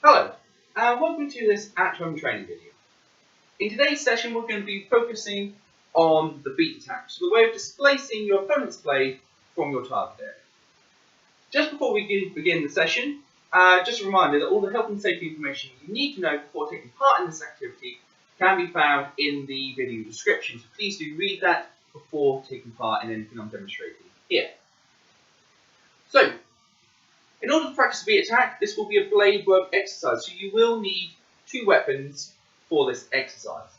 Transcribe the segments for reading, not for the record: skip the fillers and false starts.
Hello, and welcome to this at-home training video. In today's session, we're going to be focusing on the beat attack, so the way of displacing your opponent's blade from your target area. Just before we begin the session, just a reminder that all the health and safety information you need to know before taking part in this activity can be found in the video description, so please do read that before taking part in anything I'm demonstrating here. So, in order to practice a beat attack, this will be a blade work exercise, so you will need two weapons for this exercise.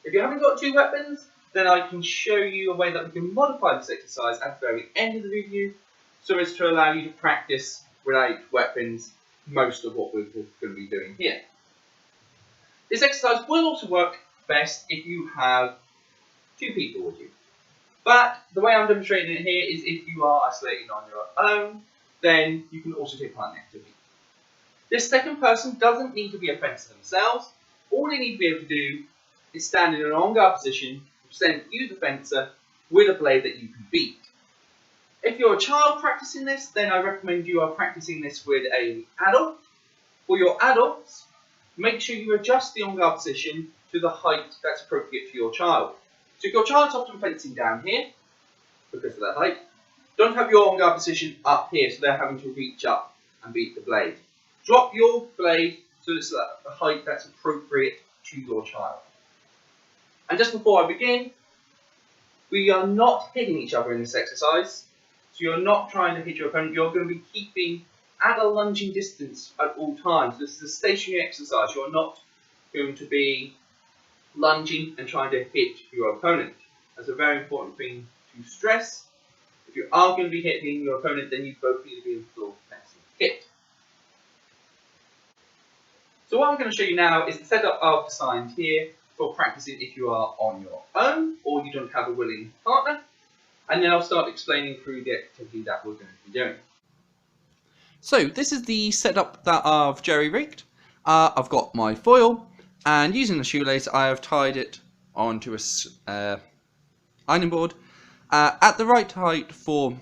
If you haven't got two weapons, then I can show you a way that we can modify this exercise at the very end of the review, so as to allow you to practice without weapons most of what we're going to be doing here. This exercise will also work best if you have two people with you. But the way I'm demonstrating it here is if you are isolating on your own, then you can also take part in the activity. This second person doesn't need to be a fencer themselves. All they need to be able to do is stand in an on-guard position, present you the fencer with a blade that you can beat. If you're a child practicing this, then I recommend you are practicing this with an adult. For your adults, make sure you adjust the on-guard position to the height that's appropriate for your child. So if your child's often fencing down here, because of that height, don't have your on-guard position up here so they're having to reach up and beat the blade. Drop your blade so it's at a height that's appropriate to your child. And just before I begin, we are not hitting each other in this exercise. So you're not trying to hit your opponent, you're going to be keeping at a lunging distance at all times. This is a stationary exercise, you're not going to be lunging and trying to hit your opponent. That's a very important thing to stress. If you are going to be hitting your opponent, then you both need to be in full defensive hit. So what I'm going to show you now is the setup I've designed here for practicing if you are on your own or you don't have a willing partner. And then I'll start explaining through the activity that we're going to be doing. So this is the setup that I've jerry-rigged. I've got my foil, and using the shoelace I have tied it onto a ironing board at the right height for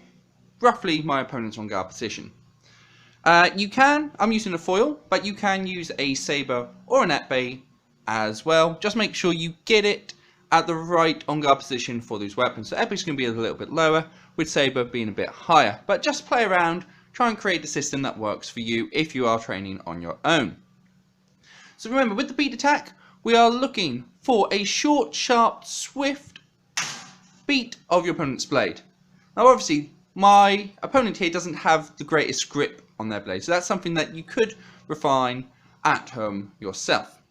roughly my opponent's on guard position. I'm using a foil, but you can use a saber or an epee as well. Just make sure you get it at the right on guard position for these weapons. So epee's going to be a little bit lower, with saber being a bit higher. But just play around, try and create the system that works for you if you are training on your own. So remember, with the beat attack, we are looking for a short, sharp, swift beat of your opponent's blade. Now obviously my opponent here doesn't have the greatest grip on their blade, so that's something that you could refine at home yourself.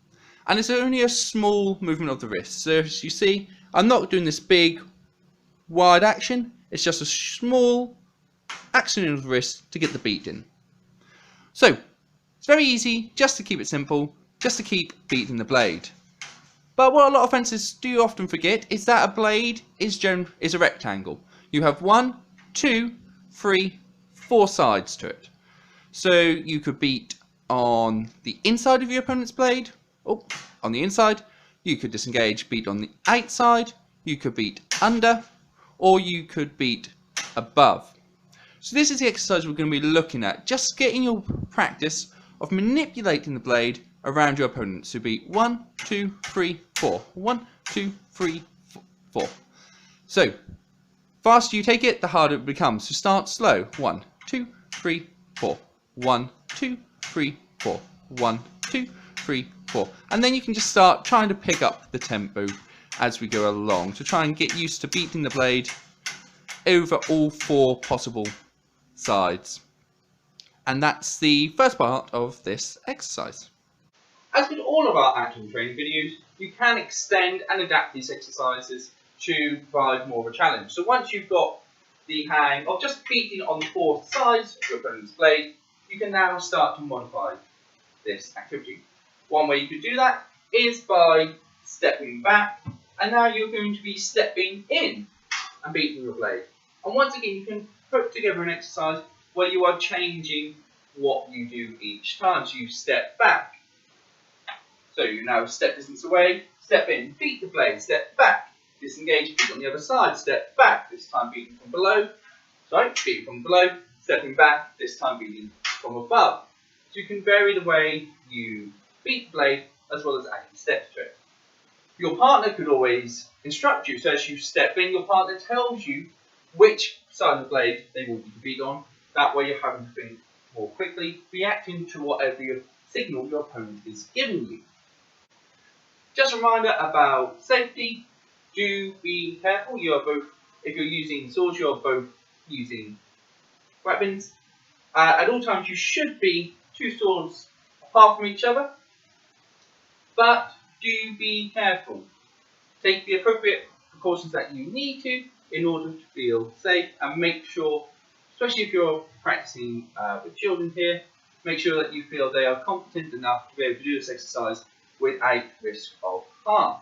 And it's only a small movement of the wrist, so as you see I'm not doing this big wide action, it's just a small action of the wrist to get the beat in. So it's very easy, just to keep it simple, just to keep beating the blade. But what a lot of fencers do often forget is that a blade is a rectangle. You have 1, 2, 3, 4 sides to it. So you could beat on the inside of your opponent's blade, on the inside, you could disengage, beat on the outside, you could beat under, or you could beat above. So this is the exercise we're going to be looking at, just getting your practice of manipulating the blade around your opponent. So beat 1, 2, 3, 4. 1, 2, 3, 4. So faster you take it, the harder it becomes. So start slow. 1, 2, 3, 4. 1, 2, 3, 4. 1, 2, 3, 4. And then you can just start trying to pick up the tempo as we go along to try and get used to beating the blade over all 4 possible sides. And that's the first part of this exercise. As with all of our at-home training videos, you can extend and adapt these exercises to provide more of a challenge. So once you've got the hang of just beating on the 4 sides of your opponent's blade, you can now start to modify this activity. One way you could do that is by stepping back, and now you're going to be stepping in and beating your blade. And once again, you can put together an exercise where you are changing what you do each time. So you step back. So you now step distance away, step in, beat the blade, step back, disengage, beat on the other side, step back, this time beating from below, beating from below, stepping back, this time beating from above. So so you can vary the way you beat the blade as well as adding steps to it. Your partner could always instruct you, so as you step in, your partner tells you which side of the blade they want you to beat on. That way you're having to think more quickly, reacting to whatever signal your opponent is giving you. Just a reminder about safety. Do be careful. If you're using swords, you're both using weapons. At all times you should be 2 swords apart from each other, but do be careful. Take the appropriate precautions that you need to in order to feel safe, and make sure, especially if you're practicing with children here, make sure that you feel they are competent enough to be able to do this exercise without risk of harm.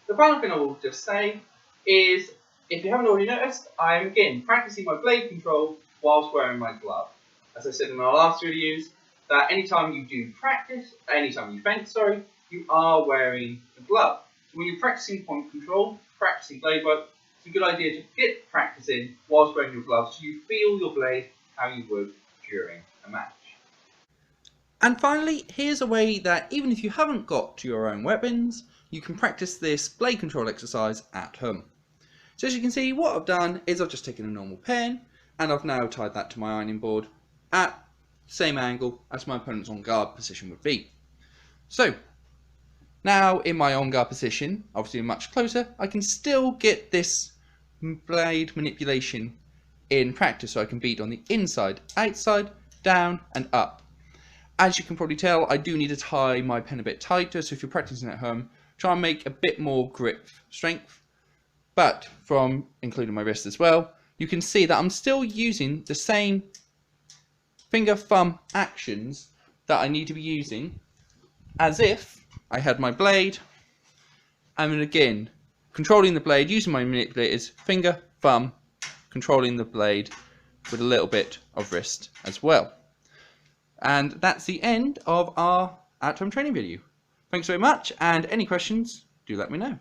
The final thing I will just say is, if you haven't already noticed, I am again practicing my blade control whilst wearing my glove. As I said in my last videos, that anytime you do practice, anytime you fence, you are wearing a glove. So when you're practicing point control, practicing blade work, it's a good idea to get practice in whilst wearing your gloves so you feel your blade how you would during a match. And finally, here's a way that even if you haven't got your own weapons, you can practice this blade control exercise at home. So as you can see, what I've done is I've just taken a normal pen and I've now tied that to my ironing board at the same angle as my opponent's on guard position would be. So now in my on guard position, obviously much closer, I can still get this blade manipulation in practice, so I can beat on the inside, outside, down and up. As you can probably tell, I do need to tie my pen a bit tighter, so if you're practicing at home, try and make a bit more grip strength. But from including my wrist as well, you can see that I'm still using the same finger thumb actions that I need to be using as if I had my blade, and then again controlling the blade using my manipulators, finger, thumb, controlling the blade with a little bit of wrist as well. And that's the end of our at-home training video. Thanks very much, and any questions, do let me know.